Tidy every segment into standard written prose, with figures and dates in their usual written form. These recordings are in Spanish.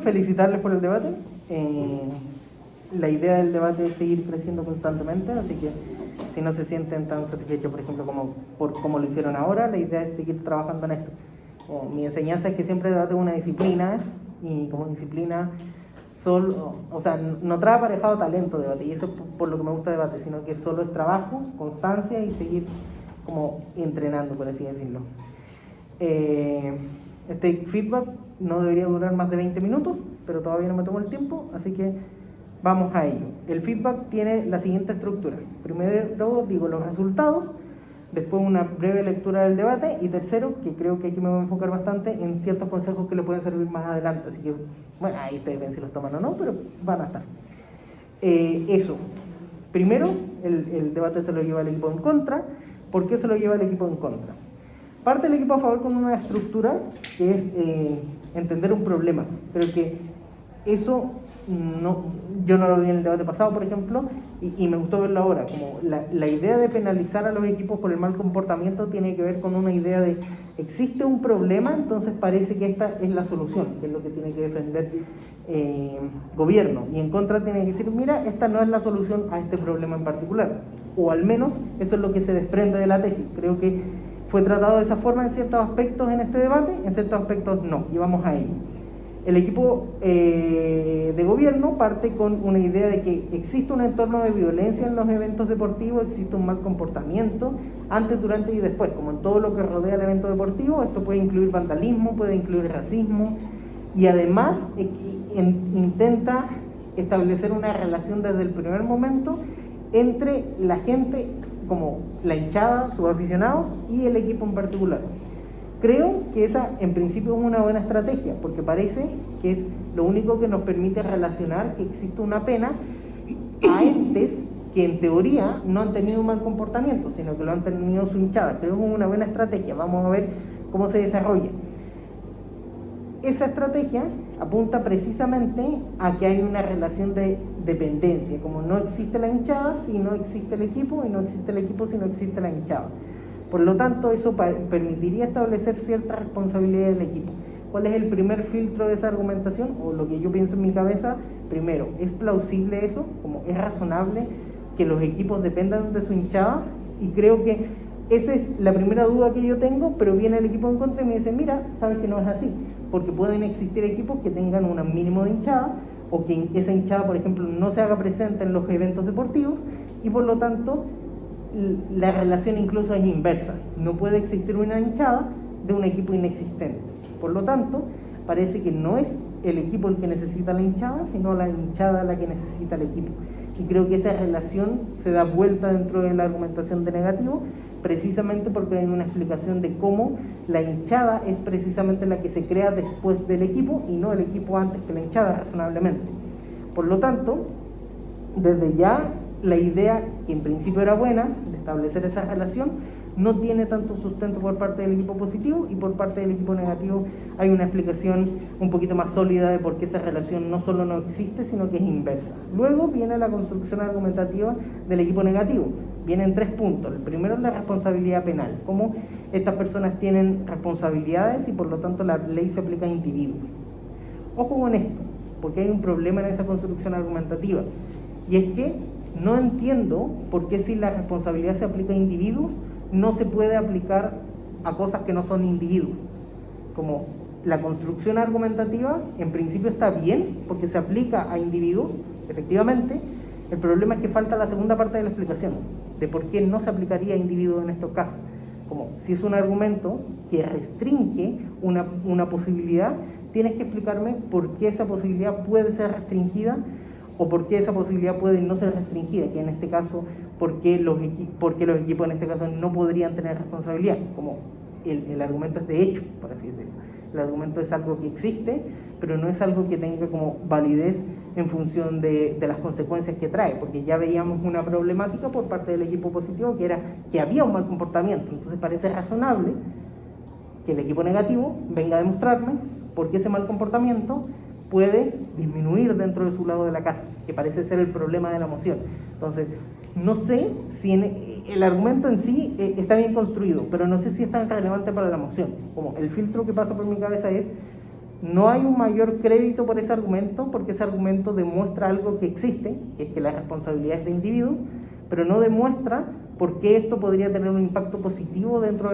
felicitarles por el debate. La idea del debate es seguir creciendo constantemente, así que si no se sienten tan satisfechos, por ejemplo, como lo hicieron ahora, la idea es seguir trabajando en esto. Mi enseñanza es que siempre el debate es una disciplina, y como disciplina no trae aparejado talento debate, y eso es por lo que me gusta el debate, sino que solo es trabajo, constancia y seguir como entrenando, por así decirlo. Este feedback no debería durar más de 20 minutos, pero todavía no me tomo el tiempo, así que vamos a ello. El feedback tiene la siguiente estructura. Primero digo los resultados, después una breve lectura del debate, y tercero, que creo que aquí me voy a enfocar bastante en ciertos consejos que le pueden servir más adelante, así que, bueno, ahí ustedes ven si los toman o no, pero van a estar. Eso. Primero, el debate se lo lleva el equipo en contra. ¿Por qué se lo lleva el equipo en contra? Parte el equipo a favor con una estructura que es entender un problema, pero que eso yo no lo vi en el debate pasado, por ejemplo, y me gustó verlo ahora, como la idea de penalizar a los equipos por el mal comportamiento tiene que ver con una idea de existe un problema, entonces parece que esta es la solución, que es lo que tiene que defender gobierno, y en contra tiene que decir, mira, esta no es la solución a este problema en particular, o al menos eso es lo que se desprende de la tesis. Creo que fue tratado de esa forma en ciertos aspectos en este debate, en ciertos aspectos no, y vamos a ello. El equipo de gobierno parte con una idea de que existe un entorno de violencia en los eventos deportivos, existe un mal comportamiento antes, durante y después, como en todo lo que rodea el evento deportivo. Esto puede incluir vandalismo, puede incluir racismo, y además intenta establecer una relación desde el primer momento entre la gente, como la hinchada, sus aficionados, y el equipo en particular. Creo que esa en principio es una buena estrategia, porque parece que es lo único que nos permite relacionar que existe una pena a entes que en teoría no han tenido un mal comportamiento, sino que lo han tenido su hinchada. Creo que es una buena estrategia, vamos a ver cómo se desarrolla. Esa estrategia apunta precisamente a que hay una relación de dependencia, como no existe la hinchada si no existe el equipo, y no existe el equipo si no existe la hinchada. Por lo tanto, eso permitiría establecer cierta responsabilidad del equipo. ¿Cuál es el primer filtro de esa argumentación? O lo que yo pienso en mi cabeza, primero, ¿es plausible eso? ¿Como es razonable que los equipos dependan de su hinchada? Y creo que esa es la primera duda que yo tengo, pero viene el equipo en contra y me dice, mira, sabes que no es así, porque pueden existir equipos que tengan un mínimo de hinchada, o que esa hinchada, por ejemplo, no se haga presente en los eventos deportivos, y por lo tanto la relación incluso es inversa. No puede existir una hinchada de un equipo inexistente. Por lo tanto, parece que no es el equipo el que necesita la hinchada, sino la hinchada la que necesita el equipo. Y creo que esa relación se da vuelta dentro de la argumentación de negativo, precisamente porque hay una explicación de cómo la hinchada es precisamente la que se crea después del equipo y no el equipo antes que la hinchada, razonablemente. Por lo tanto, desde ya la idea, que en principio era buena, de establecer esa relación, no tiene tanto sustento por parte del equipo positivo, y por parte del equipo negativo hay una explicación un poquito más sólida de por qué esa relación no solo no existe, sino que es inversa. Luego viene la construcción argumentativa del equipo negativo. Vienen 3 puntos. El primero es la responsabilidad penal, cómo estas personas tienen responsabilidades y por lo tanto la ley se aplica a individuos. Ojo con esto, porque hay un problema en esa construcción argumentativa, y es que no entiendo por qué, si la responsabilidad se aplica a individuos, no se puede aplicar a cosas que no son individuos. Como la construcción argumentativa en principio está bien porque se aplica a individuos, efectivamente. El problema es que falta la segunda parte de la explicación de por qué no se aplicaría a individuos en estos casos. Como si es un argumento que restringe una posibilidad, tienes que explicarme por qué esa posibilidad puede ser restringida, o por qué esa posibilidad puede no ser restringida, que en este caso, por qué los equipos en este caso no podrían tener responsabilidad. Como el argumento es de hecho, por así decirlo. El argumento es algo que existe, pero no es algo que tenga como validez en función de las consecuencias que trae, porque ya veíamos una problemática por parte del equipo positivo, que era que había un mal comportamiento. Entonces parece razonable que el equipo negativo venga a demostrarme por qué ese mal comportamiento puede disminuir dentro de su lado de la casa, que parece ser el problema de la moción. Entonces, no sé si el argumento en sí está bien construido, pero no sé si es tan relevante para la moción. Como el filtro que pasa por mi cabeza es, no hay un mayor crédito por ese argumento, porque ese argumento demuestra algo que existe, que es que la responsabilidad es de individuos, pero no demuestra por qué esto podría tener un impacto positivo dentro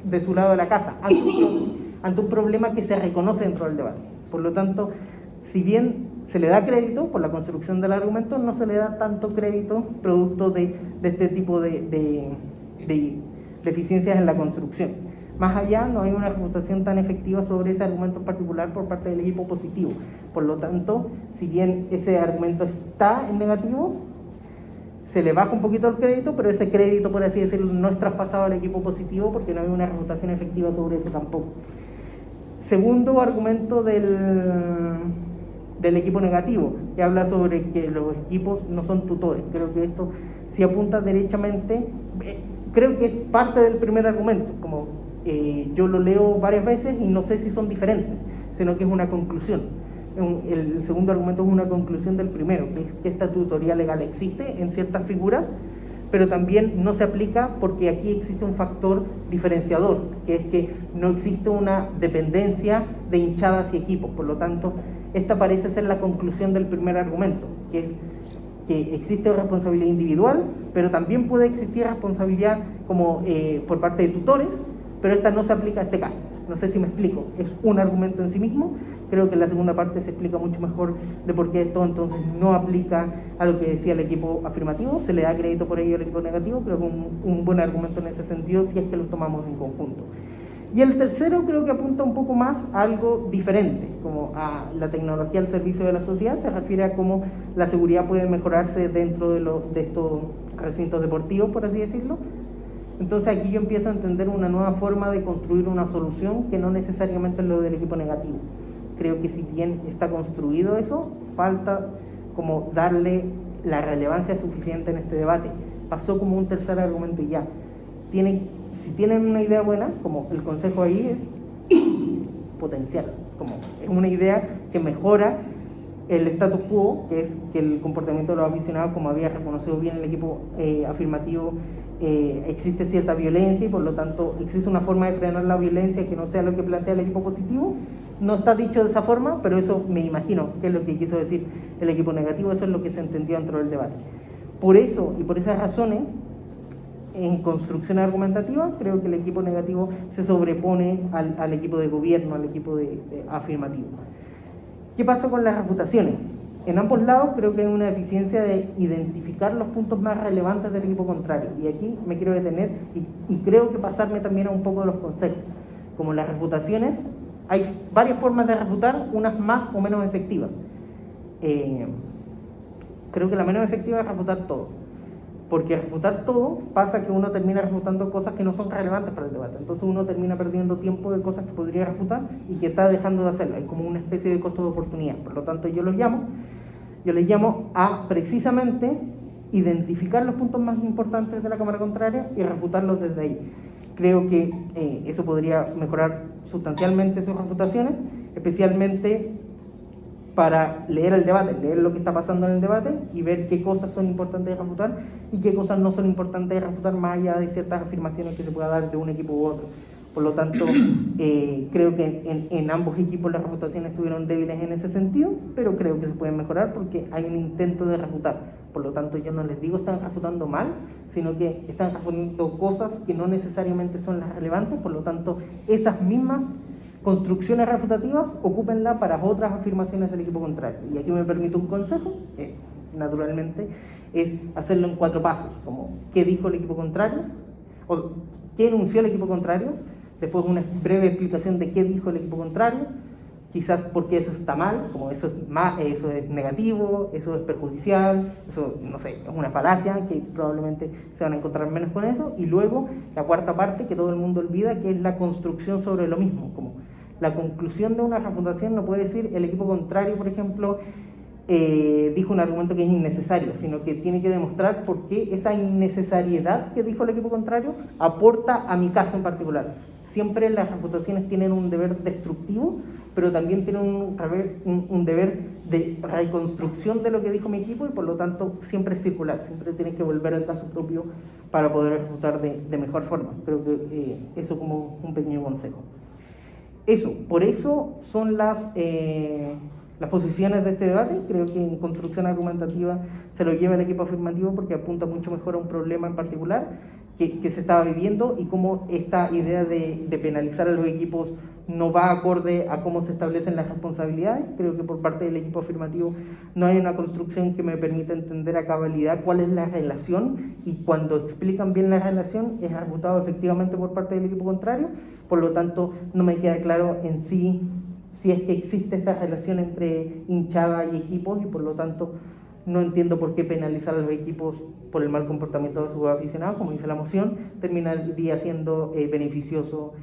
de su lado de la casa, ante un problema que se reconoce dentro del debate. Por lo tanto, si bien se le da crédito por la construcción del argumento, no se le da tanto crédito producto de este tipo de deficiencias en la construcción. Más allá, no hay una refutación tan efectiva sobre ese argumento en particular por parte del equipo positivo. Por lo tanto, si bien ese argumento está en negativo, se le baja un poquito el crédito, pero ese crédito, por así decirlo, no es traspasado al equipo positivo porque no hay una refutación efectiva sobre eso tampoco. Segundo argumento del equipo negativo, que habla sobre que los equipos no son tutores. Creo que esto, si apunta derechamente, creo que es parte del primer argumento, como yo lo leo varias veces y no sé si son diferentes, sino que es una conclusión. El segundo argumento es una conclusión del primero, que es que esta tutoría legal existe en ciertas figuras, pero también no se aplica porque aquí existe un factor diferenciador, que es que no existe una dependencia de hinchadas y equipos. Por lo tanto, esta parece ser la conclusión del primer argumento, que es que existe responsabilidad individual, pero también puede existir responsabilidad como por parte de tutores, pero esta no se aplica a este caso. No sé si me explico, es un argumento en sí mismo. Creo que en la segunda parte se explica mucho mejor de por qué esto entonces no aplica a lo que decía el equipo afirmativo, se le da crédito por ello al equipo negativo. Creo que un buen argumento en ese sentido si es que los tomamos en conjunto. Y el tercero creo que apunta un poco más a algo diferente, como a la tecnología al servicio de la sociedad. Se refiere a cómo la seguridad puede mejorarse dentro de estos recintos deportivos, por así decirlo. Entonces aquí yo empiezo a entender una nueva forma de construir una solución que no necesariamente es lo del equipo negativo. Creo que si bien está construido eso, falta como darle la relevancia suficiente en este debate. Pasó como un tercer argumento y ya. Si tienen una idea buena, como el consejo ahí es potencial, como es una idea que mejora el status quo, que es que el comportamiento de los aficionados, como había reconocido bien el equipo afirmativo, existe cierta violencia y por lo tanto existe una forma de frenar la violencia que no sea lo que plantea el equipo positivo. No está dicho de esa forma, pero eso me imagino que es lo que quiso decir el equipo negativo. Eso es lo que se entendió dentro del debate. Por eso y por esas razones, en construcción argumentativa, creo que el equipo negativo se sobrepone al equipo de gobierno, al equipo de afirmativo. ¿Qué pasa con las refutaciones? En ambos lados creo que hay una deficiencia de identificar los puntos más relevantes del equipo contrario. Y aquí me quiero detener y creo que pasarme también a un poco de los conceptos. Como las refutaciones, hay varias formas de refutar, unas más o menos efectivas. Creo que la menos efectiva es refutar todo. Porque refutar todo pasa que uno termina refutando cosas que no son relevantes para el debate. Entonces uno termina perdiendo tiempo de cosas que podría refutar y que está dejando de hacerlo. Hay como una especie de costo de oportunidad. Por lo tanto yo les llamo a precisamente identificar los puntos más importantes de la cámara contraria y refutarlos desde ahí. Creo que eso podría mejorar sustancialmente sus refutaciones, especialmente para leer el debate, leer lo que está pasando en el debate y ver qué cosas son importantes de refutar y qué cosas no son importantes de refutar, más allá de ciertas afirmaciones que se pueda dar de un equipo u otro. Por lo tanto, creo que en ambos equipos las refutaciones estuvieron débiles en ese sentido, pero creo que se pueden mejorar porque hay un intento de refutar. Por lo tanto, yo no les digo están refutando mal, sino que están refutando cosas que no necesariamente son las relevantes. Por lo tanto, esas mismas construcciones refutativas, ocúpenla para otras afirmaciones del equipo contrario. Y aquí me permito un consejo, naturalmente, es hacerlo en 4 pasos, como qué dijo el equipo contrario, o qué enunció el equipo contrario, después una breve explicación de qué dijo el equipo contrario, quizás porque eso está mal, como eso es negativo, eso es perjudicial, eso, no sé, es una falacia, que probablemente se van a encontrar menos con eso, y luego la cuarta parte que todo el mundo olvida, que es la construcción sobre lo mismo, como la conclusión de una refutación no puede decir el equipo contrario, por ejemplo, dijo un argumento que es innecesario, sino que tiene que demostrar por qué esa innecesariedad que dijo el equipo contrario aporta a mi caso en particular. Siempre las refutaciones tienen un deber destructivo, pero también tienen un deber de reconstrucción de lo que dijo mi equipo y por lo tanto siempre es circular, siempre tienes que volver al caso propio para poder refutar de mejor forma. Creo que eso como un pequeño consejo. eso, por eso son las posiciones de este debate. Creo que en construcción argumentativa se lo lleva el equipo afirmativo porque apunta mucho mejor a un problema en particular que se estaba viviendo y cómo esta idea de penalizar a los equipos no va acorde a cómo se establecen las responsabilidades. Creo que por parte del equipo afirmativo no hay una construcción que me permita entender a cabalidad cuál es la relación, y cuando explican bien la relación es agotado efectivamente por parte del equipo contrario. Por lo tanto, no me queda claro en sí si es que existe esta relación entre hinchada y equipos, y por lo tanto no entiendo por qué penalizar a los equipos por el mal comportamiento de sus aficionados. Como dice la moción, terminaría siendo beneficioso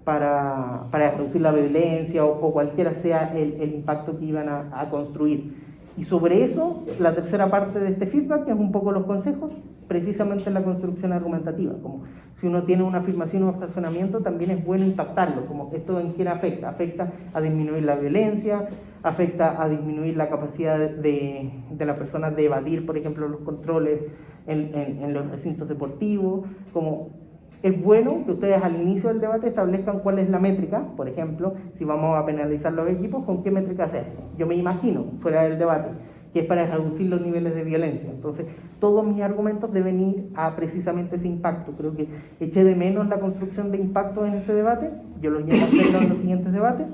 para reducir la violencia o cualquiera sea el impacto que iban a construir. Y sobre eso, la tercera parte de este feedback, que es un poco los consejos, precisamente en la construcción argumentativa. Como si uno tiene una afirmación o un razonamiento, también es bueno impactarlo, como esto en qué afecta. Afecta a disminuir la violencia, afecta a disminuir la capacidad de las personas de evadir, por ejemplo, los controles en los recintos deportivos. Como es bueno que ustedes al inicio del debate establezcan cuál es la métrica. Por ejemplo, si vamos a penalizar los equipos, ¿con qué métrica se hace? Yo me imagino, fuera del debate, que es para reducir los niveles de violencia. Entonces, todos mis argumentos deben ir a precisamente ese impacto. Creo que eché de menos la construcción de impactos en este debate. Yo los llevo a hacerlo en los siguientes debates.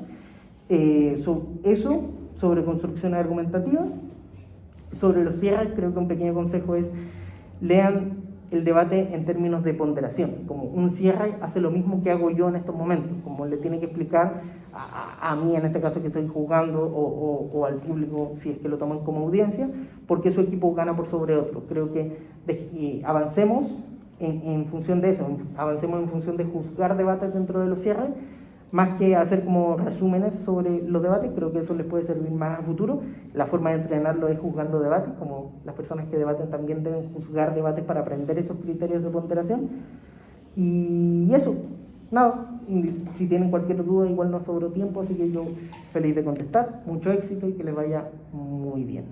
Eso, sobre construcción argumentativa. Sobre los cierres, creo que un pequeño consejo es: lean el debate en términos de ponderación. Como un cierre hace lo mismo que hago yo en estos momentos, como le tiene que explicar a mí, en este caso que estoy jugando, o al público, si es que lo toman como audiencia, por qué su equipo gana por sobre otro. Creo que avancemos en función de eso, avancemos en función de juzgar debates dentro de los cierres, más que hacer como resúmenes sobre los debates. Creo que eso les puede servir más a futuro. La forma de entrenarlo es juzgando debates, como las personas que debaten también deben juzgar debates para aprender esos criterios de ponderación. Y eso, nada, si tienen cualquier duda, igual no sobró tiempo, así que yo feliz de contestar. Mucho éxito y que les vaya muy bien.